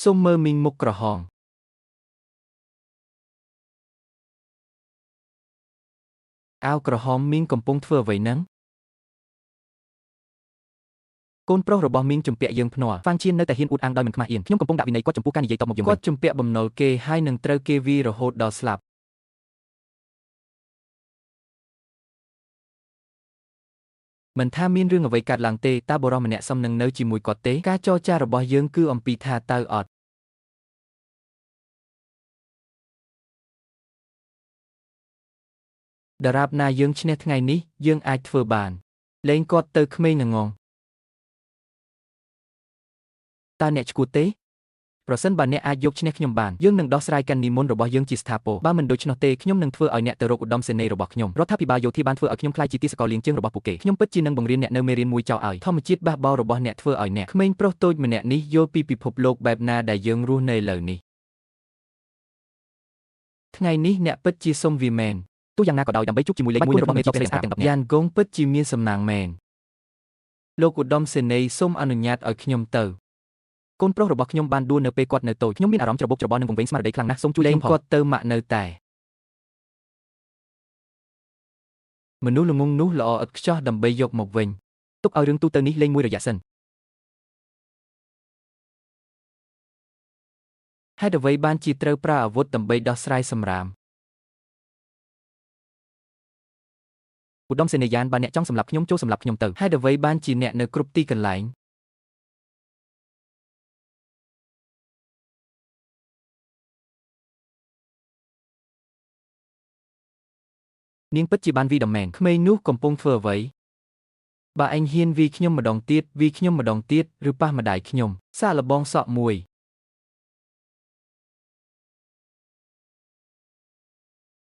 សូមមើលមីងមុខក្រហមអាវក្រហមមីងកំពុងធ្វើអ្វីហ្នឹងកូនប្រុសរបស់មីងជំពាក់យើងភ្នាល់ហ្វាងឈៀននៅតែហ៊ានអួតអាងដោយមិនខ្មាស់អៀនខ្ញុំកំពុងដាក់វិន័យគាត់ចំពោះការនិយាយតបមកយើងវិញគាត់ជំពាក់បំណុលគេហើយនឹងត្រូវគេវាយរហូតដល់ស្លាប់មិនថាមានរឿងអ្វីកើតឡើងទេតើបុរសម្នាក់សមនឹងនៅជាមួយគាត់ទេការចរចារបស់យើងគឺអំពីថាតើអត់ដរាបណាយើងឈ្នះថ្ងៃនេះយើងអាចធ្វើបានលេងគាត់ទៅក្មេងងងតើអ្នកឈួតទេប្រសិនបើអ្នកអាចយកឈ្នះខ្ញុំបានយើងនឹងដោះស្រាយកាន់និមន្តរបស់យើងជាស្ថាពរបើមិនដូច្នោះទេខ្ញុំនឹងធ្វើឲ្យអ្នកទៅរកឧត្តមសេនីយ៍របស់ខ្ញុំរដ្ឋាភិបាលយោធាបានធ្វើឲ្យខ្ញុំក្លាយជាទីសកលលៀងជើងរបស់ពួកគេខ្ញុំពិតជានឹងបង្រៀនអ្នកនៅមេរៀនមួយចោលឲ្យធម្មជាតិបះបោររបស់អ្នកធ្វើឲ្យអ្នកក្មេងប្រុសតូចម្នាក់នេះយល់ពីពិភពលោកបែបណាដែលយើងរស់នៅឥឡូវនេះថ្ងៃនេះអ្នកពិតជាសុំវាមែនទោះយ៉ាងណាក៏ដោយដើម្បីជួបជាមួយលេខ1របស់មេទីទាំង10នាក់យ៉ានកុងពិតជាមានសំណាងមែនលោកឧត្តមសេនីយ៍សូមអនុញ្ញាតឲ្យខ្ញុំទៅកូនប្រុសរបស់ខ្ញុំបានដួលនៅពេលគាត់នៅតូចខ្ញុំមានអារម្មណ៍ច្របូកច្របល់នឹងវង្វេងស្មារតីខ្លាំងណាស់សូមជួយខ្ញុំផងគាត់ទៅម៉ាក់នៅតែមនុស្សល្ងងនោះល្អឥតខ្ចោះដើម្បីយកមកវិញទុកឲ្យរឿងទូទៅនេះលេងមួយរយៈសិនហេតុអ្វីបានជាត្រូវប្រើអាវុធដើម្បីដោះស្រាយសម្រាមឧត្តមសេនីយ៍យ៉ានបើអ្នកចង់សម្លាប់ខ្ញុំចូលសម្លាប់ខ្ញុំទៅហេតុអ្វីបានជាអ្នកនៅគ្រប់ទីកន្លែងនាងពិតជាបានវីដំមែនក្មេងនោះកំពុងធ្វើអ្វីបើឯងហ៊ានវីខ្ញុំម្ដងទៀតឬប៉ះម្ដាយខ្ញុំសាកល្បងសក់មួយ